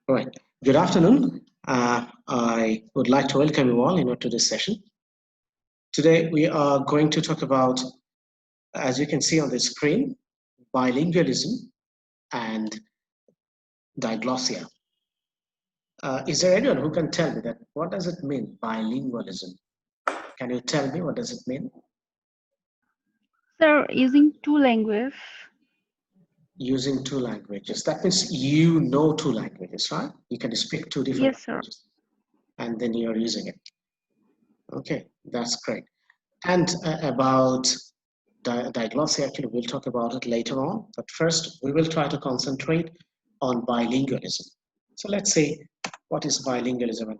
All right. Good afternoon. I would like to welcome you all to this session. Today we are going to talk about, as you can see on the screen, bilingualism and diglossia. Is there anyone who can tell me that what does it mean, bilingualism? Can you tell me what does it mean? So using two languages. Using two languages. That means you know two languages, right? You can speak two different Yes, sir. languages, and then you're using it. Okay, that's great. And about diglossia, actually, we'll talk about it later on. But first, we will try to concentrate on bilingualism. So let's see what is bilingualism and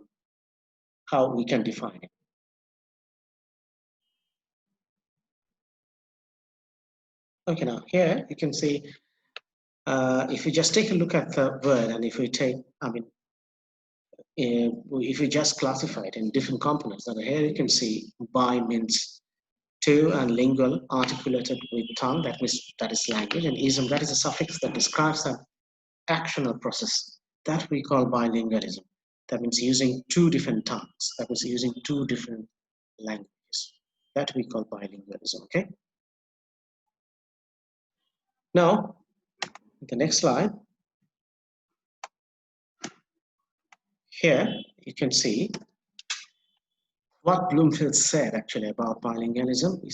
how we can define it. Okay, now here you can see, if you just take a look at the word, and if we take, if we just classify it in different components, then here you can see bi means two, and lingual, articulated with tongue, that is language, and ism, that is a suffix that describes an actional process that we call bilingualism. That means using two different tongues. That means using two different languages. That we call bilingualism, okay? Now, the next slide. Here, you can see what Bloomfield said actually about bilingualism. He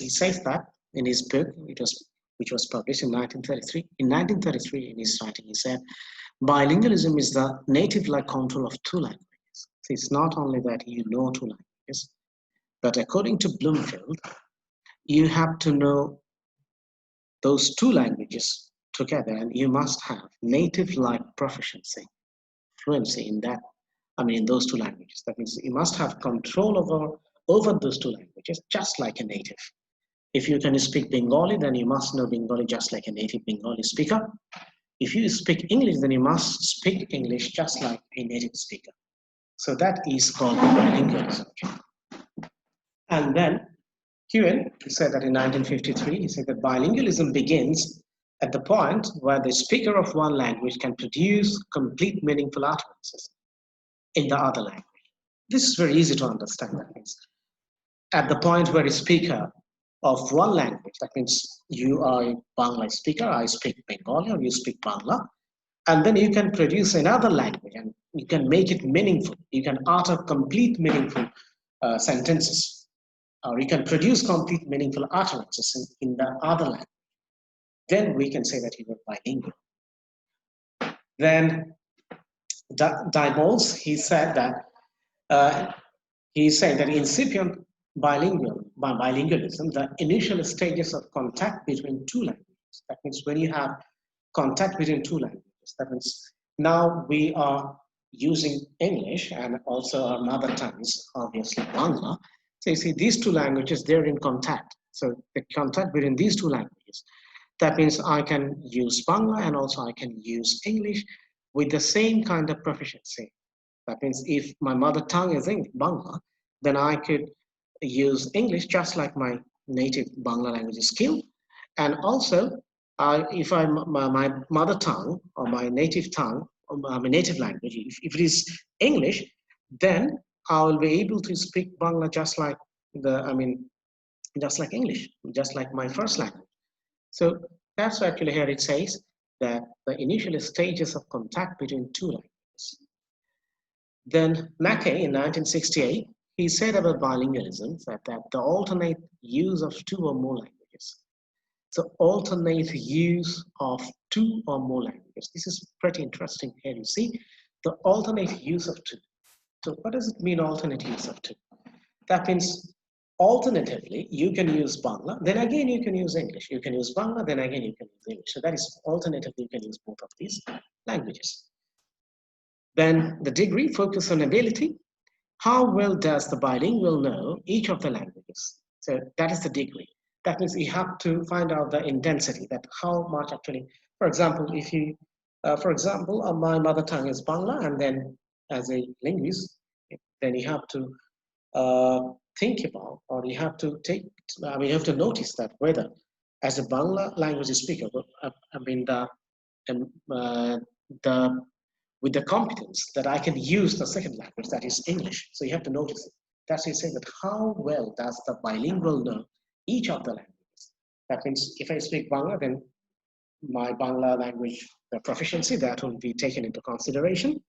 says that in his book, which was published in 1933. In 1933, in his writing, he said, bilingualism is the native-like control of two languages. So it's not only that you know two languages, but according to Bloomfield, you have to know those two languages together, and you must have native-like proficiency, fluency in that. In those two languages. That means you must have control over those two languages, just like a native. If you can speak Bengali, then you must know Bengali just like a native Bengali speaker. If you speak English, then you must speak English just like a native speaker. So that is called bilingualism. And then Hewen said that in 1953, he said that bilingualism begins at the point where the speaker of one language can produce complete meaningful utterances in the other language. This is very easy to understand. That means at the point where a speaker of one language, that means you are a Bangla speaker, I speak Bengali, or you speak Bangla, and then you can produce another language and you can make it meaningful. You can utter complete meaningful sentences, or you can produce complete meaningful utterances in the other language. Then we can say that you are bilingual. Then Diebold, he said that incipient bilingualism, the initial stages of contact between two languages. That means when you have contact between two languages, that means now we are using English and also our mother tongues, obviously Bangla. So you see these two languages, they're in contact. So the contact between these two languages, that means I can use Bangla and also I can use English with the same kind of proficiency. That means if my mother tongue is Bangla, then I could use English just like my native Bangla language skill. And also, if my mother tongue or my native tongue, or my native language, if it is English, then I will be able to speak Bangla just like just like English, just like my first language. So that's actually here it says that the initial stages of contact between two languages. Then Mackay in 1968, he said about bilingualism that the alternate use of two or more languages. So alternate use of two or more languages. This is pretty interesting here. You see the alternate use of two. So what does it mean, alternate use of two? That means alternatively, you can use Bangla, then again you can use English. You can use Bangla, then again you can use English. So that is alternatively, you can use both of these languages. Then the degree focus on ability. How well does the bilingual know each of the languages? So that is the degree. That means you have to find out the intensity, that how much actually, for example, if you, my mother tongue is Bangla, and then as a linguist, then you have to think about, or you have to take, you have to notice that whether as a Bangla language speaker, the with the competence that I can use the second language, that is English. So you have to notice it. That's why you say that how well does the bilingual know each of the languages. That means if I speak Bangla, then my Bangla language proficiency, that will be taken into consideration.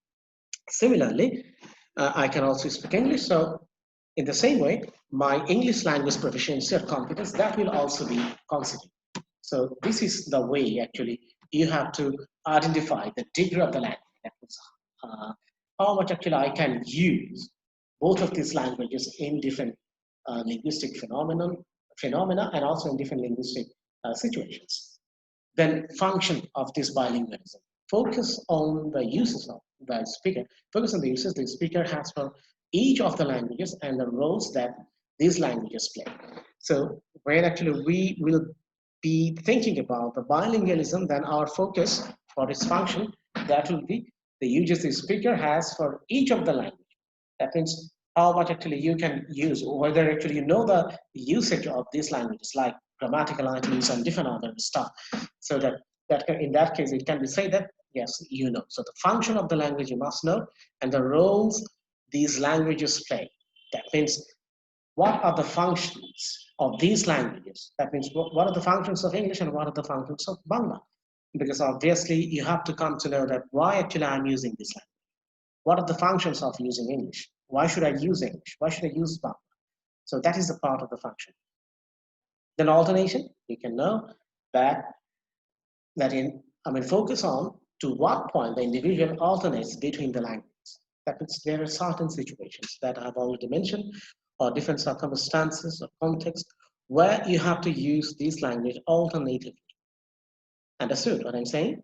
Similarly, I can also speak English. So in the same way, my English language proficiency or competence, that will also be considered. So this is the way actually you have to identify the degree of the language. That means how much actually I can use both of these languages in different linguistic phenomena and also in different linguistic situations. Then function of this bilingualism. Focus on the uses of the speaker. Focus on the uses the speaker has for each of the languages and the roles that these languages play. So when actually we will be thinking about the bilingualism, then our focus for its function, that will be the uses the speaker has for each of the language. That means how much actually you can use, whether actually you know the usage of these languages, like grammatical items and different other stuff. So that in that case, it can be said that, yes, you know. So the function of the language you must know, and the roles these languages play. That means what are the functions of these languages? That means what are the functions of English and what are the functions of Bangla? Because obviously you have to come to know that why actually I'm using this language. What are the functions of using English? Why should I use English? Why should I use Bangla? So that is the part of the function. Then alternation, you can know that focus on to what point the individual alternates between the languages. That means there are certain situations that I've already mentioned, or different circumstances or context, where you have to use this language alternatively. Understood what I'm saying?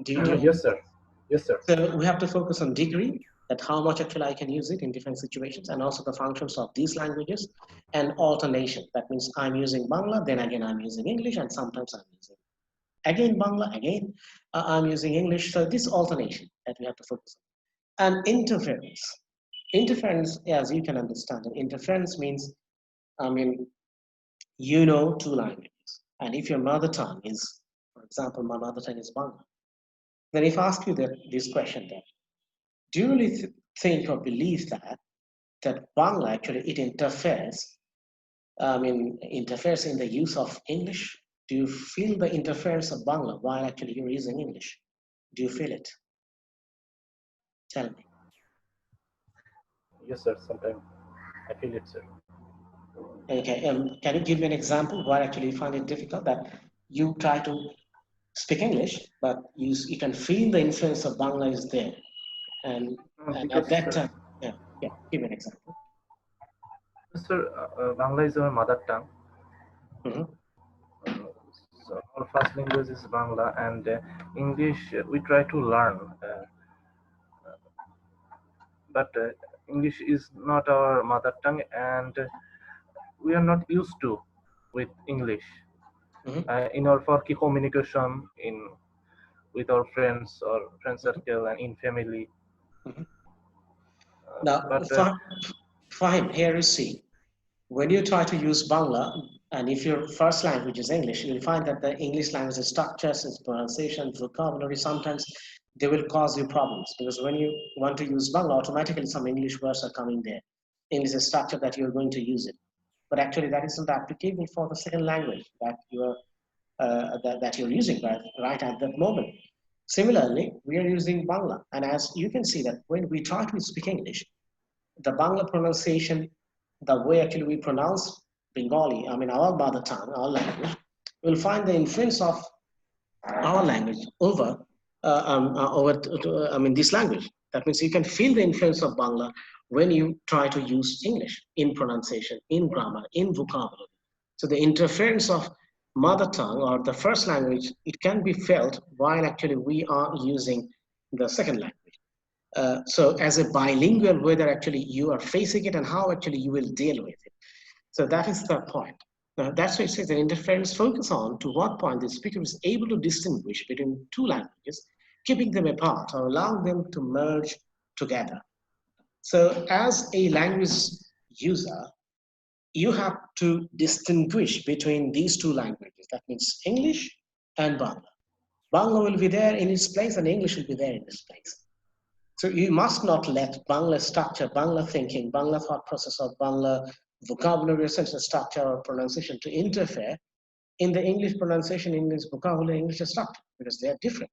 Yes, sir. Yes, sir. So we have to focus on degree, that how much actually I can use it in different situations, and also the functions of these languages, and alternation. That means I'm using Bangla, then again I'm using English, and sometimes I'm using again Bangla, again I'm using English. So this alternation that we have to focus on. And interference. Interference, as you can understand, interference means, you know two languages. And if your mother tongue is, for example, my mother tongue is Bangla, then if I ask you this question then, do you really think or believe that Bangla actually it interferes, interferes in the use of English? Do you feel the interference of Bangla while actually you're using English? Do you feel it? Tell me. Yes, sir. Sometimes I feel it, sir. Okay, can you give me an example where actually you find it difficult that you try to speak English, but you can feel the influence of Bangla is there, and at Because, that time, yeah, give me an example. sir, Bangla is our mother tongue. Mm-hmm. So our first language is Bangla, and English we try to learn, but English is not our mother tongue, and we are not used to with English Mm-hmm. in our for communication in with our friends or friend Mm-hmm. circle and in family. Mm-hmm. Now, But fine, here you see, when you try to use Bangla, and if your first language is English, you'll find that the English language structures, its pronunciation, vocabulary, sometimes they will cause you problems, because when you want to use Bangla, automatically some English words are coming there. English structure that you're going to use it. But actually that isn't applicable for the second language that that you're using right at that moment. Similarly, we are using Bangla, and as you can see that when we try to speak English, the Bangla pronunciation, the way actually we pronounce Bengali, our mother tongue, our language, we'll find the influence of our language over this language. That means you can feel the influence of Bangla when you try to use English in pronunciation, in grammar, in vocabulary. So the interference of mother tongue or the first language, it can be felt while actually we are using the second language. So as a bilingual, whether actually you are facing it and how actually you will deal with it. So that is the point. Now, that's why it says that interference focus on to what point the speaker is able to distinguish between two languages, keeping them apart or allowing them to merge together. So as a language user, you have to distinguish between these two languages. That means English and Bangla. Bangla will be there in its place and English will be there in its place. So you must not let Bangla structure, Bangla thinking, Bangla thought process, or Bangla vocabulary, sentence structure, or pronunciation to interfere in the English pronunciation, English vocabulary, English structure, because they are different.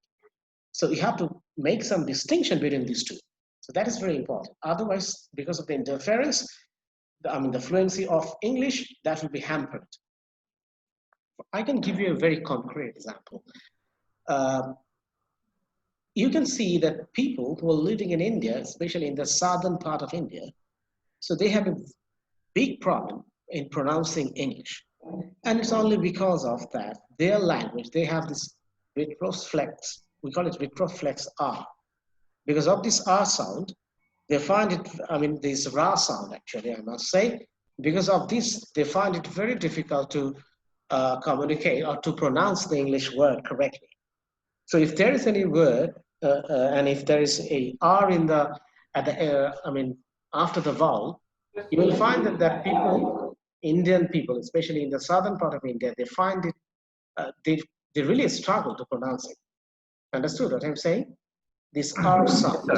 So you have to make some distinction between these two. So that is very important. Otherwise, because of the interference, the fluency of English, that will be hampered. I can give you a very concrete example. You can see that people who are living in India, especially in the southern part of India, so they have a big problem in pronouncing English. And it's only because of that, their language, they have this retroflex, we call it retroflex R. Because of this R sound, they find it, this Ra sound actually, I must say, because of this, they find it very difficult to communicate or to pronounce the English word correctly. So if there is any word, and if there is a R in the, after the vowel, you will find that people, Indian people, especially in the southern part of India, they find it, they really struggle to pronounce it. Understood what I'm saying? This R sound.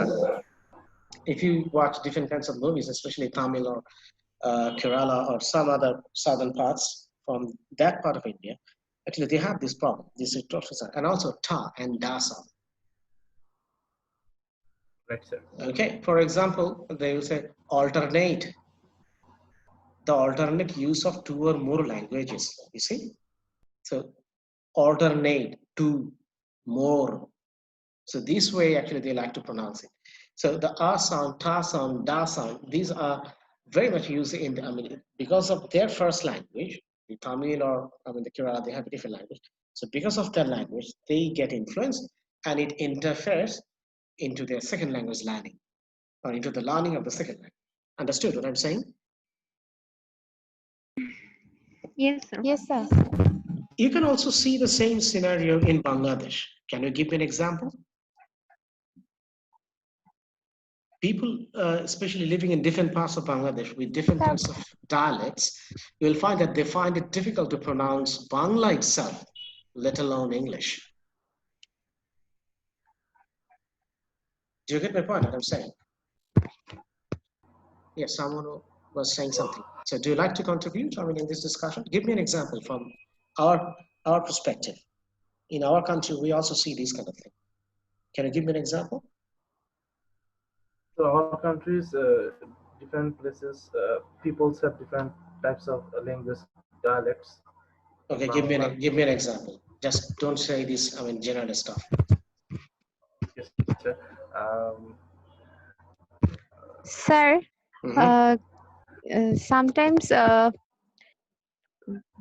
If you watch different kinds of movies, especially Tamil or Kerala or some other southern parts from that part of India, actually they have this problem, this retroflex, and also ta and da sound. Right, sir. Okay, for example, they will say alternate, the alternate use of two or more languages, you see? So alternate, two, more. So this way, actually, they like to pronounce it. So the R sound, ta sound, da sound, these are very much used in the, because of their first language, the Tamil or the Kerala, they have a different language. So because of their language, they get influenced and it interferes into their second language learning or into the learning of the second language. Understood what I'm saying? Yes, sir. Yes, sir. You can also see the same scenario in Bangladesh. Can you give me an example? People, especially living in different parts of Bangladesh with different kinds of dialects, you will find that they find it difficult to pronounce Bangla itself, let alone English. Do you get my point, what I'm saying? Yes, someone was saying something. So do you like to contribute, in this discussion? Give me an example from our perspective. In our country, we also see these kind of things. Can you give me an example? So our countries, different places, peoples have different types of language dialects. Okay, give me an example. Just don't say this, general stuff. Yes, sir. Sir, sometimes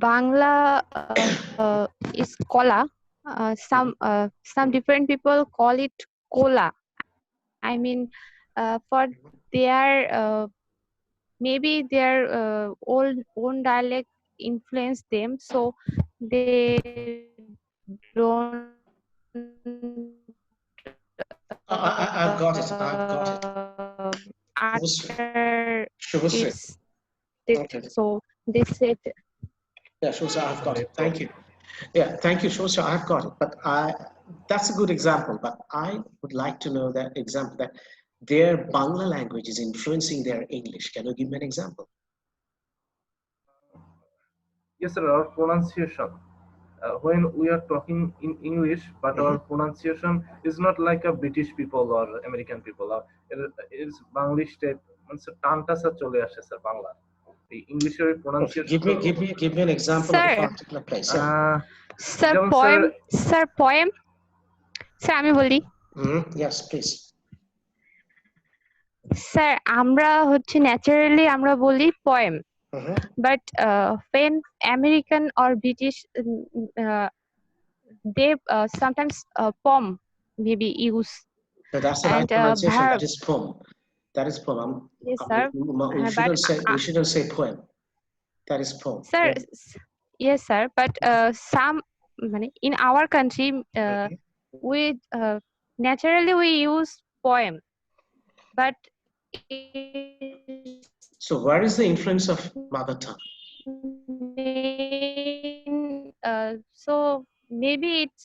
Bangla is kola. Some different people call it kola. I mean, for their maybe their own dialect influence them, so they don't. I've got it. Utter Shubhasri. its Okay. so they said. Yeah, Shubhasri, I've got it. Thank you. Yeah, thank you, Shubhasri. I've got it. But that's a good example. But I would like to know that example that their Bangla language is influencing their English. Can you give me an example? Yes, sir. Our pronunciation. When we are talking in English, but our pronunciation is not like a British people or American people. It is Banglish type. টানটা sir চলে আসে sir Bangla এই ইংলিশের pronunciation Give me an example of a particular place. Sir, poem. Sir, আমি বলি। Yes, please. Sir, আমরা হচ্ছে naturally আমরা বলি poem. But when American or British, they sometimes poem maybe use. So that's the right pronunciation. That is poem. That is poem. Yes, sir. We shouldn't say poem. That is poem. Sir, yes, sir. But some in our country, we naturally we use poem. But so where is the influence of mother tongue? So maybe it's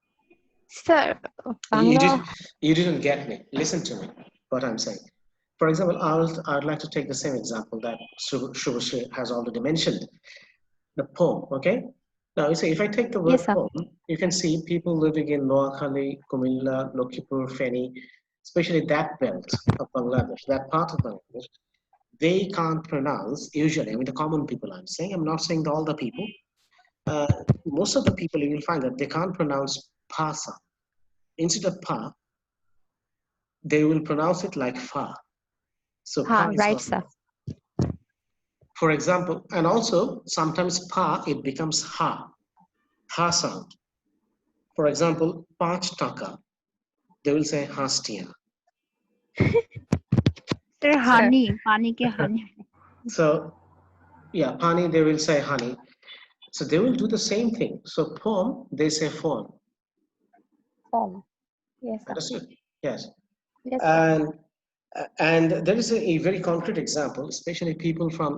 Sir, You, Bangla. you didn't get me. Listen to me, what I'm saying. For example, I'd like to take the same example that Shubhashri has already mentioned, the poem, okay? Now, you see, if I take the Yes, word sir. poem, you can see people living in Noakhali, Kumilla, Lokipur, Feni, especially that belt of Bangladesh, that part of Bangladesh, they can't pronounce, usually, I mean, the common people I'm saying, I'm not saying all the people, most of the people you will find that they can't pronounce pa sound. Instead of pa, they will pronounce it like fa. So pa is Right, not sir. there. For example, and also sometimes pa, it becomes ha sound. For example, Panch Taka, they will say Hastia. Sir, Sir. honey, pani ke honey. So, yeah, Pani, they will say honey. So they will do the same thing. So poem, they say phone. Form. Yes, sir. Understood? Yes. Yes, sir. And there is a very concrete example, especially people from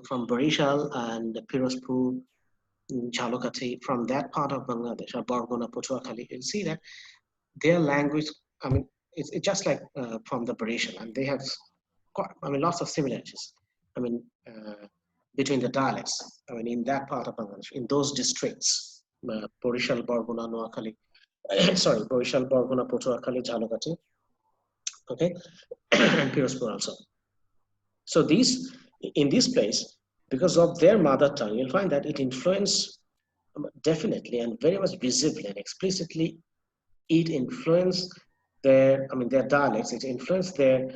from Barishal and Pirozpur, Jhalokati, from that part of Bangladesh, or Bargona, Patuakhali, you'll see that their language, it's just like from the Barishal, and they have lots of similarities. Between the dialects, in that part of Bangladesh, in those districts, Barishal, Bargona, Noakhali, sorry, Barishal, Bargona, Patuakhali, Jhalokati, okay, and Pirozpur also. So in this place, because of their mother tongue, you'll find that it influenced definitely and very much visibly and explicitly. It influenced their dialects. It influenced their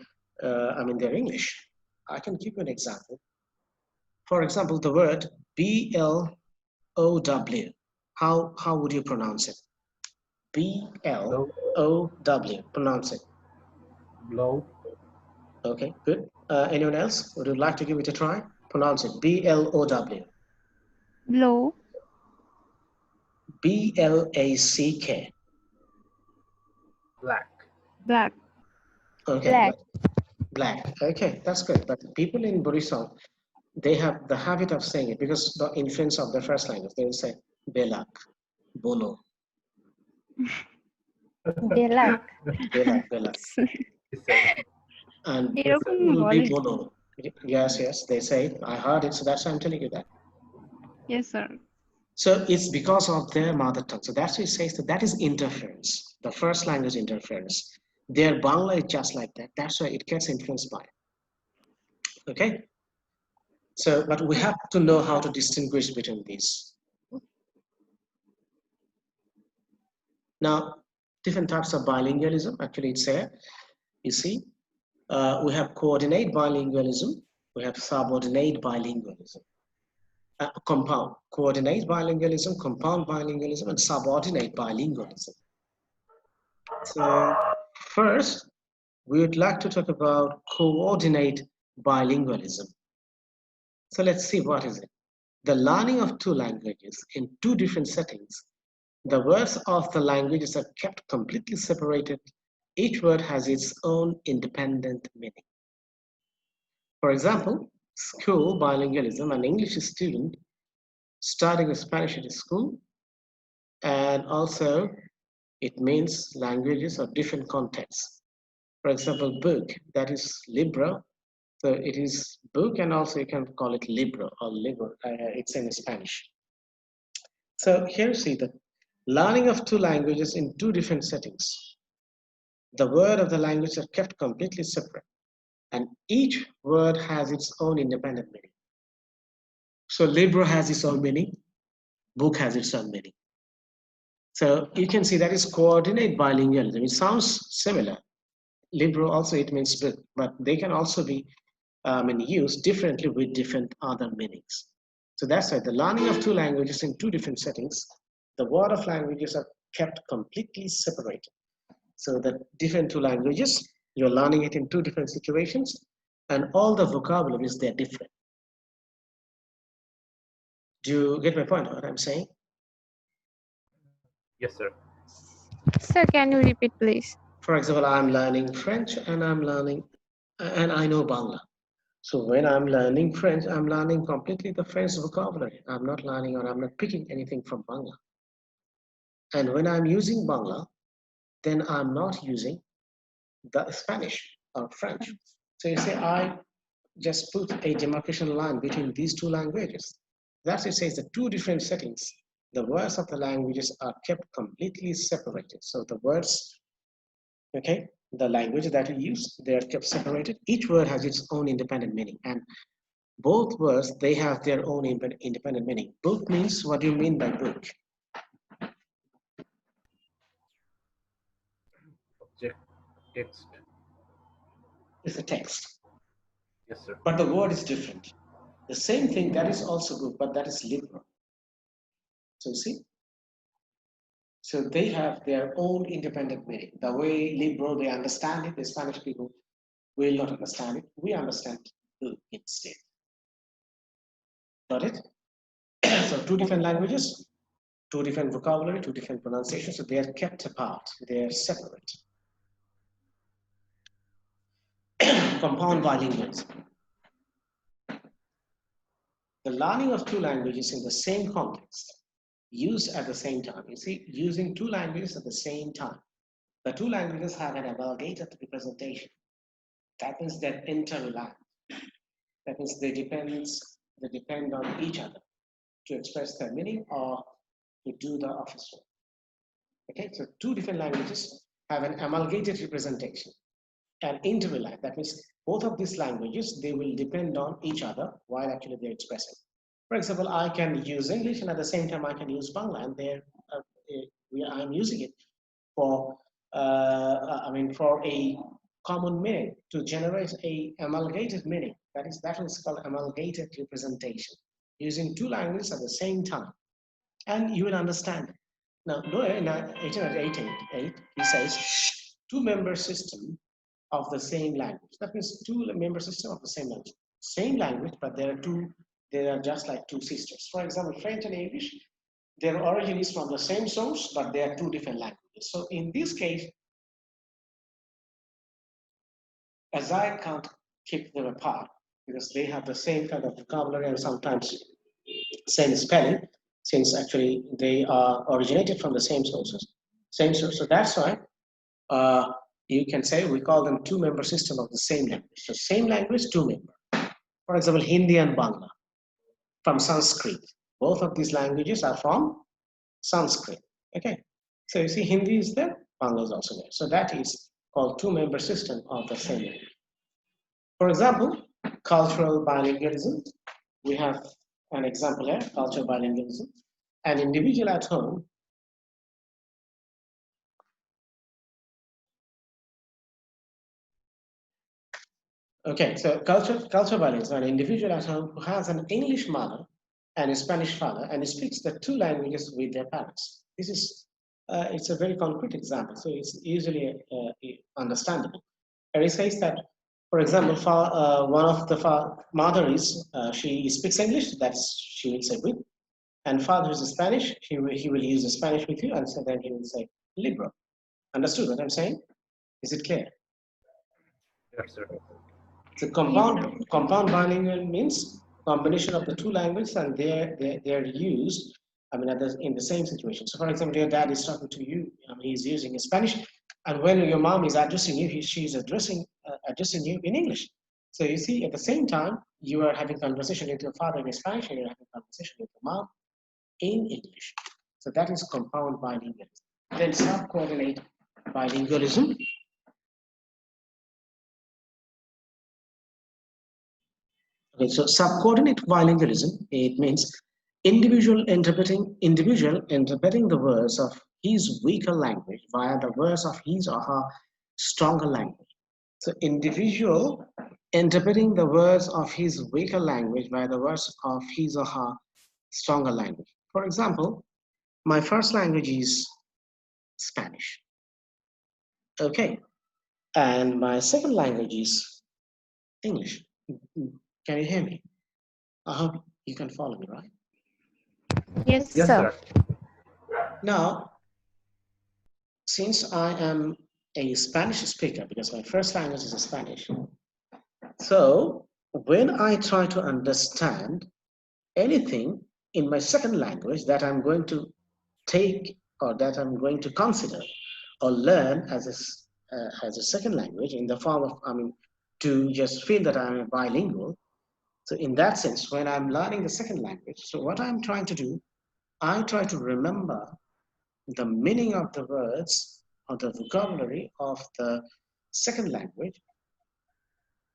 English. I can give you an example. For example, the word BLOW. How would you pronounce it? BLOW. Pronounce it. Blow. Okay, good. Anyone else? Would you like to give it a try? Pronounce it. BLOW. Blow. BLACK. Black. Black. Okay, Black. black. Okay, that's good. But people in Borisov, they have the habit of saying it because the influence of the first language. They will say Belak, Bono, Belak. Belak. He said. And এরকম will be বলে Bono. Yes, they say it. I heard it, so that's why I'm telling you that. Yes, sir. So it's because of their mother tongue. So that's why it says that is interference, the first language interference. Their Bangla is just like that. That's why it gets influenced by it. Okay? So, but we have to know how to distinguish between these. Now, different types of bilingualism, actually it's there. You see, we have coordinate bilingualism, we have subordinate bilingualism. Compound, coordinate bilingualism, compound bilingualism, and subordinate bilingualism. So first, we would like to talk about coordinate bilingualism. So let's see, what is it? The learning of two languages in two different settings. The words of the languages are kept completely separated. Each word has its own independent meaning. For example, school bilingualism, an English student studying Spanish at school, and also it means languages of different contexts. For example, book, that is libro. So it is book, and also you can call it libro or libro. It's in Spanish. So here you see the learning of two languages in two different settings. The word of the language are kept completely separate, and each word has its own independent meaning. So libro has its own meaning, book has its own meaning. So you can see that is coordinate bilingualism. It sounds similar. Libro also, it means book, but they can also be used differently with different other meanings. So that's why the learning of two languages in two different settings, the word of languages are kept completely separated. So the different two languages, you're learning it in two different situations, and all the vocabularies, they're different. Do you get my point, what I'm saying? Yes, sir. Sir, can you repeat, please? For example, I'm learning French and I know Bangla. So when I'm learning French, I'm learning completely the French vocabulary. I'm not learning, or I'm not picking anything from Bangla. And when I'm using Bangla, then I'm not using the Spanish or French. So you say, I just put a demarcation line between these two languages. That it says the two different settings. The words of the languages are kept completely separated. So the words, okay, the language that we use, they are kept separated. Each word has its own independent meaning. And both words, they have their own independent meaning. Book means, what do you mean by book? Object, text. It's a text. Yes, sir. But the word is different. The same thing, that is also book, but that is libro. So you see? So they have their own independent meaning. The way libro, they understand it, the Spanish people will not understand it. We understand book instead. Got it? So two different languages, two different vocabulary, two different pronunciations, so they are kept apart, they are separate. Compound bilingualism. The learning of two languages in the same context, used at the same time. You see, using two languages at the same time. The two languages have an amalgamated representation. That means they're interrelated. That means they depend on each other to express their meaning or to do the office work. Okay, so two different languages have an amalgamated representation and interrelated. That means both of these languages, they will depend on each other while actually they're expressing. For example, I can use English and at the same time I can use Bangla, and I'm using it for for a common meaning, to generate a amalgamated meaning. That is called amalgamated representation, using two languages at the same time, and you will understand it. Now, in 1888, he says two-member system of the same language. That means two-member system of the same language. Same language, but they are just like two sisters. For example, French and English, their origin is from the same source, but they are two different languages. So in this case, as I can't keep them apart because they have the same kind of vocabulary and sometimes same spelling, since actually they are originated from the same sources. So that's why you can say we call them two-member system of the same language. So same language, two-member. For example, Hindi and Bangla from Sanskrit. Both of these languages are from Sanskrit. Okay. So you see, Hindi is there, Bangla is also there. So that is called two-member system of the same language. For example, cultural bilingualism. We have an example here, cultural bilingualism. An individual at home okay, so cultural bilingualism, an individual at home who has an English mother and a Spanish father and speaks the two languages with their parents. This is, it's a very concrete example, so it's easily understandable. And it says that, for example, one of the mother is, she speaks English, that's she will say with, and father is Spanish, he will use the Spanish with you, and so then he will say libro. Understood what I'm saying? Is it clear? Yes, sir. So compound bilingual means combination of the two languages, and they're used, I mean, in the same situation. So for example, your dad is talking to you, he's using Spanish, and when your mom is addressing you, she's addressing you in English. So you see, at the same time, you are having conversation with your father in Spanish, and you're having conversation with your mom in English. So that is compound bilingualism. Then subcoordinate bilingualism. Okay, so subcoordinate bilingualism, it means individual interpreting the words of his weaker language via the words of his or her stronger language. So individual interpreting the words of his weaker language via the words of his or her stronger language. For example, my first language is Spanish. Okay, and my second language is English. Can you hear me? I hope you can follow me, right? Yes, Yes, sir. sir. Now, since I am a Spanish speaker, because my first language is Spanish, so when I try to understand anything in my second language that I'm going to take or that I'm going to consider or learn as a second language in the form of, to just feel that I'm a bilingual. So in that sense, when I'm learning the second language, so what I'm trying to do, I try to remember the meaning of the words or the vocabulary of the second language,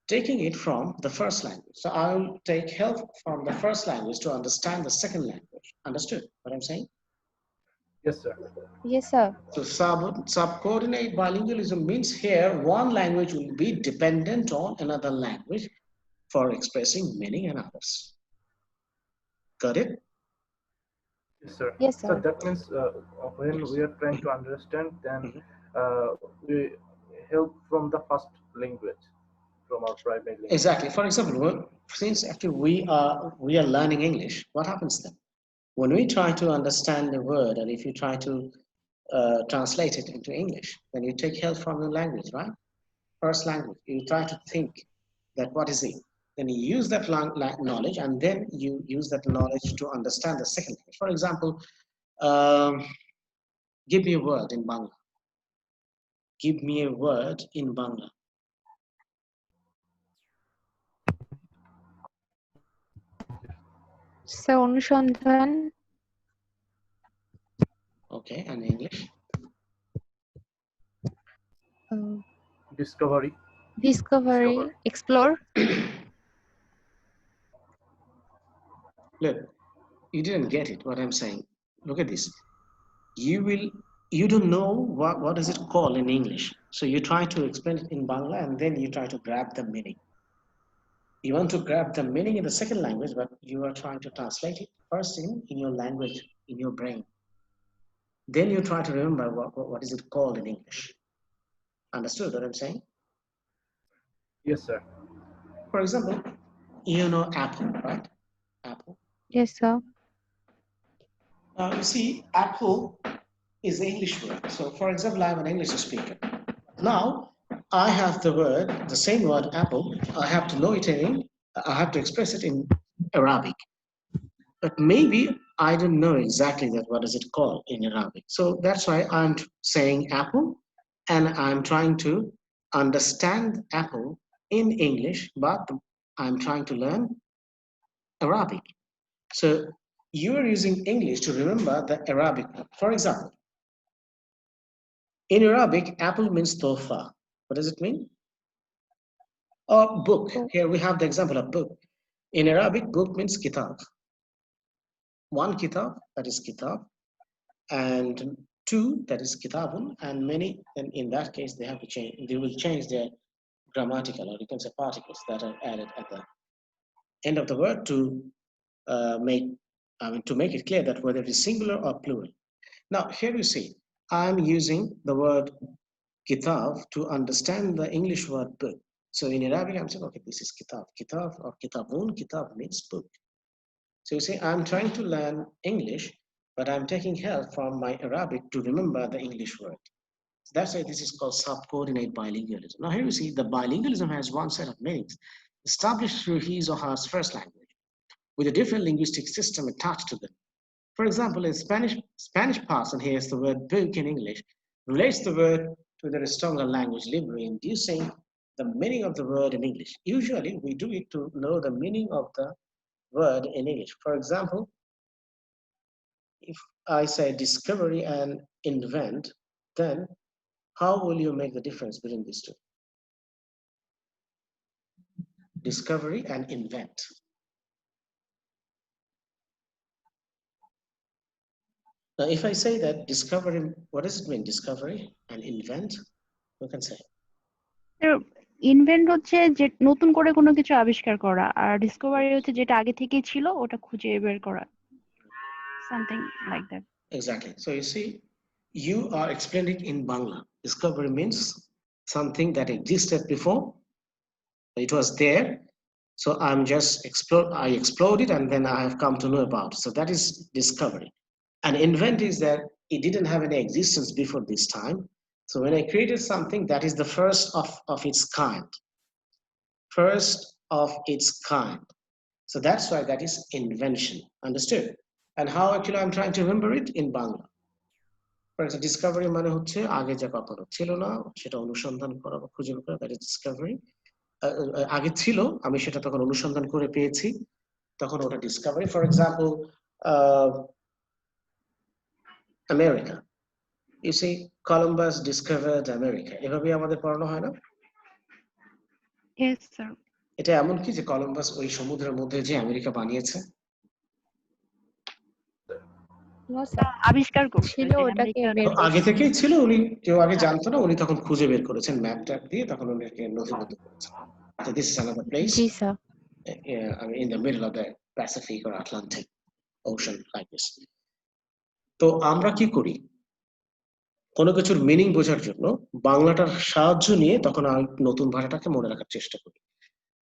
taking it from the first language. So I'll take help from the first language to understand the second language. Understood what I'm saying? Yes, sir. Yes, sir. So subcoordinate bilingualism means here one language will be dependent on another language for expressing meaning and others. Got it? Yes, sir. Yes, So sir. that means when we are trying to understand, then we help from the first language, from our primary language. Exactly. For example, since actually we are learning English, what happens then? When we try to understand a word, and if you try to translate it into English, then you take help from your language, right? First language. You try to think that what is it? Then you use that knowledge, and then you use that knowledge to understand the second language. For example, give me a word in Bangla. Give me a word in Bangla. So অনুসন্ধান. Okay, and English? Discovery. Discovery. Explore. Look, you didn't get it, what I'm saying. Look at this. You don't know what is it called in English. So you try to explain it in Bangla, and then you try to grab the meaning. You want to grab the meaning in the second language, but you are trying to translate it first in your language, in your brain. Then you try to remember what is it called in English. Understood what I'm saying? Yes, sir. For example, you know apple, right? Apple. Yes, sir. Now you see, apple is the English word. So for example, I'm an English speaker. Now I have the word, the same word apple. I have to know it I have to express it in Arabic. But maybe I don't know exactly that what is it called in Arabic. So that's why I'm saying apple, and I'm trying to understand apple in English, but I'm trying to learn Arabic. So you are using English to remember the Arabic. For example, in Arabic, apple means tofa. What does it mean? Or book. Here we have the example of book. In Arabic, book means kitab. One kitab, that is kitab, and two, that is kitabun, and many, and in that case, they have to change. They will change their grammatical, or you can say particles that are added at the end of the word to make it clear that whether it is singular or plural. Now, here you see, I'm using the word kitab to understand the English word book. So in Arabic, I'm saying, okay, this is kitab. Kitab or kitabun, kitab means book. So you see, I'm trying to learn English, but I'm taking help from my Arabic to remember the English word. So that's why this is called subcoordinate bilingualism. Now here you see, the bilingualism has one set of meanings established through his or her first language, with a different linguistic system attached to them. For example, in Spanish person hears the word book in English, relates the word to the stronger language library, inducing the meaning of the word in English. Usually, we do it to know the meaning of the word in English. For example, if I say discovery and invent, then how will you make the difference between these two? Discovery and invent. Now, if I say that discovery, what does it mean? Discovery and invent, you can say. Invent হচ্ছে যে নতুন করে কোনো কিছু আবিষ্কার করা, আর Discovery হচ্ছে যেটা আগে থেকেই ছিল ওটা খুঁজে বের করা, something like that. Exactly. So you see, you are explaining in Bangla. Discovery means something that existed before. It was there. So I explored it, and then I have come to know about it. So that is discovery. And invent is that it didn't have any existence before this time. So when I created something, that is the first of its kind. First of its kind. So that's why that is invention. Understood? And how actually I'm trying to remember it in Bangla. For example, discovery মানে হচ্ছে আগে যা কখনো ছিল না সেটা অনুসন্ধান করা বা খুঁজে বের করা, that is discovery. আগে ছিল আমি সেটা তখন অনুসন্ধান করে পেয়েছি, তখন ওটা discovery. For example, America. You see, Columbus discovered America. এভাবে আমাদের পড়ানো হয় না? Yes, sir. এটা এমন কি যে কলম্বাস ওই সমুদ্রের মধ্যে যে আমেরিকা বানিয়েছে? No, sir. আবিষ্কার করছে ছিল যে ওটাকে আমেরিকা বের তো আগে থেকেই ছিল, উনি কেউ আগে জানতো না, উনি তখন খুঁজে বের করেছেন ম্যাপ ট্যাপ দিয়ে, তখন উনাকে নথিবদ্ধ করেছেন। So this is another place G sir in the middle of the Pacific or Atlantic Ocean like this. তো আমরা কি করি, কোনো কিছুর মিনিং বোঝার জন্য বাংলাটার সাহায্য নিয়ে তখন আর নতুন ভাষাটাকে মনে রাখার চেষ্টা করি।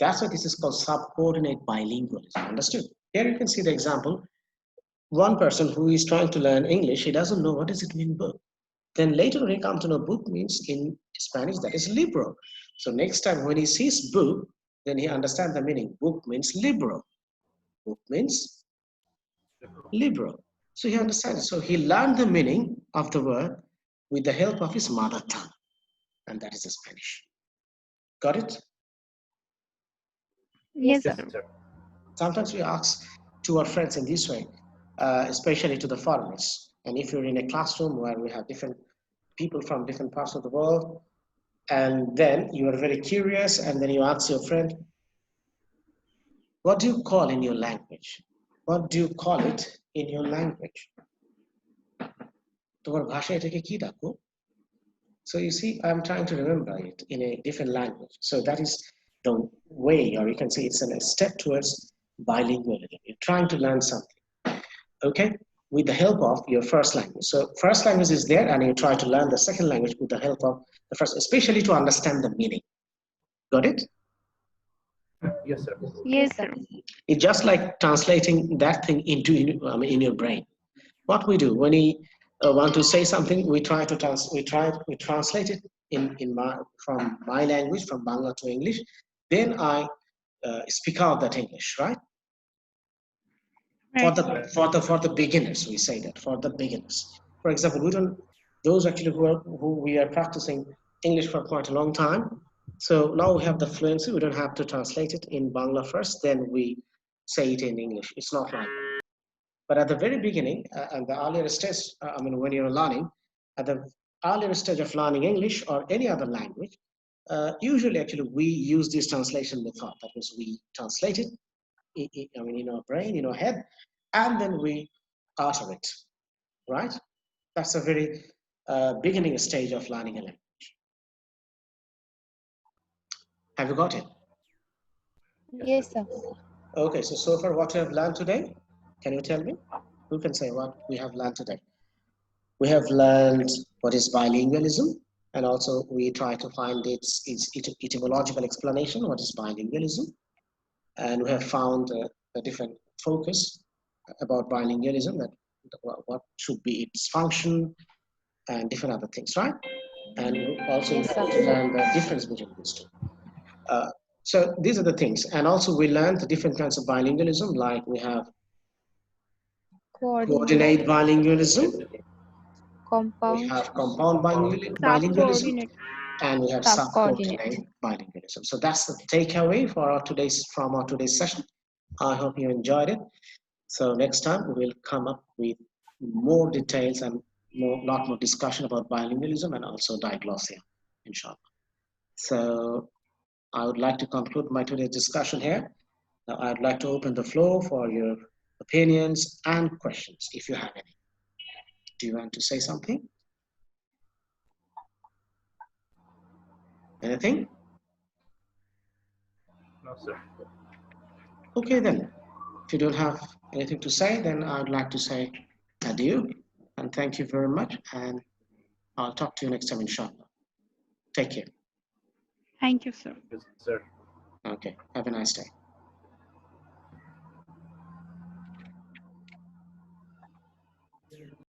That's why this is called subcoordinate bilingualism. Understood? Here you can see the example. One person who is trying to learn English, he doesn't know what does it mean book. Then later when he comes to know book means in Spanish that is libro. So next time when he sees book, then he understands the meaning. Book means libro. Book means libro. So he understands. So he learned the meaning of the word with the help of his mother tongue, and that is the Spanish. Got it? Yes, Yes, sir. sir. Sometimes we ask to our friends in this way, especially to the foreigners. And if you're in a classroom where we have different people from different parts of the world, and then you are very curious, and then you ask your friend, what do you call in your language? What do you call it in your language? তোমার ভাষা এটাকে কি ডাকো? So you see, I'm trying to remember it in a different language. So that is the way, or you can say it's a step towards bilingualism. You're trying to learn something, okay, with the help of your first language. So first language is there, and you try to learn the second language with the help of the first, especially to understand the meaning. Got it? Yes, sir. Yes, sir. It's just like translating that thing into in your brain. What we do when we want to say something, we try to translate it from my language, from Bangla to English. Then I speak out that English, right? Right. For the beginners, we say that for the beginners. For example, those actually who we are practicing English for quite a long time. So now we have the fluency. We don't have to translate it in Bangla first, then we say it in English. It's not like that. But at the very beginning, and the earlier stage, when you're learning, at the earlier stage of learning English or any other language, usually actually we use this translation method. That means we translate it in our brain, in our head, and then we utter it, right? That's a very beginning stage of learning a language. Have you got it? yes sir Okay, so far what you have learned today, can you tell me? Who can say what we have learned today? We have learned what is bilingualism, and also we try to find its etymological explanation, what is bilingualism, and we have found a different focus about bilingualism, that what should be its function and different other things, right? And also Yes, we have sir. learned the difference between these two. So these are the things, and also we learned the different kinds of bilingualism, like we have coordinate bilingualism, we compound have compound bilingualism, Subcoordinate. and we have subcoordinate bilingualism. So that's the takeaway for from our today's session. I hope you enjoyed it. So next time we will come up with more details and lot more discussion about bilingualism and also diglossia, inshallah. So I would like to conclude my today's discussion here. Now I'd like to open the floor for your opinions and questions, if you have any. Do you want to say something? Anything? No, sir. Okay then. If you don't have anything to say, then I'd like to say adieu and thank you very much. And I'll talk to you next time, inshallah. Take care. Thank you, sir. Yes, sir. Okay. Have a nice day.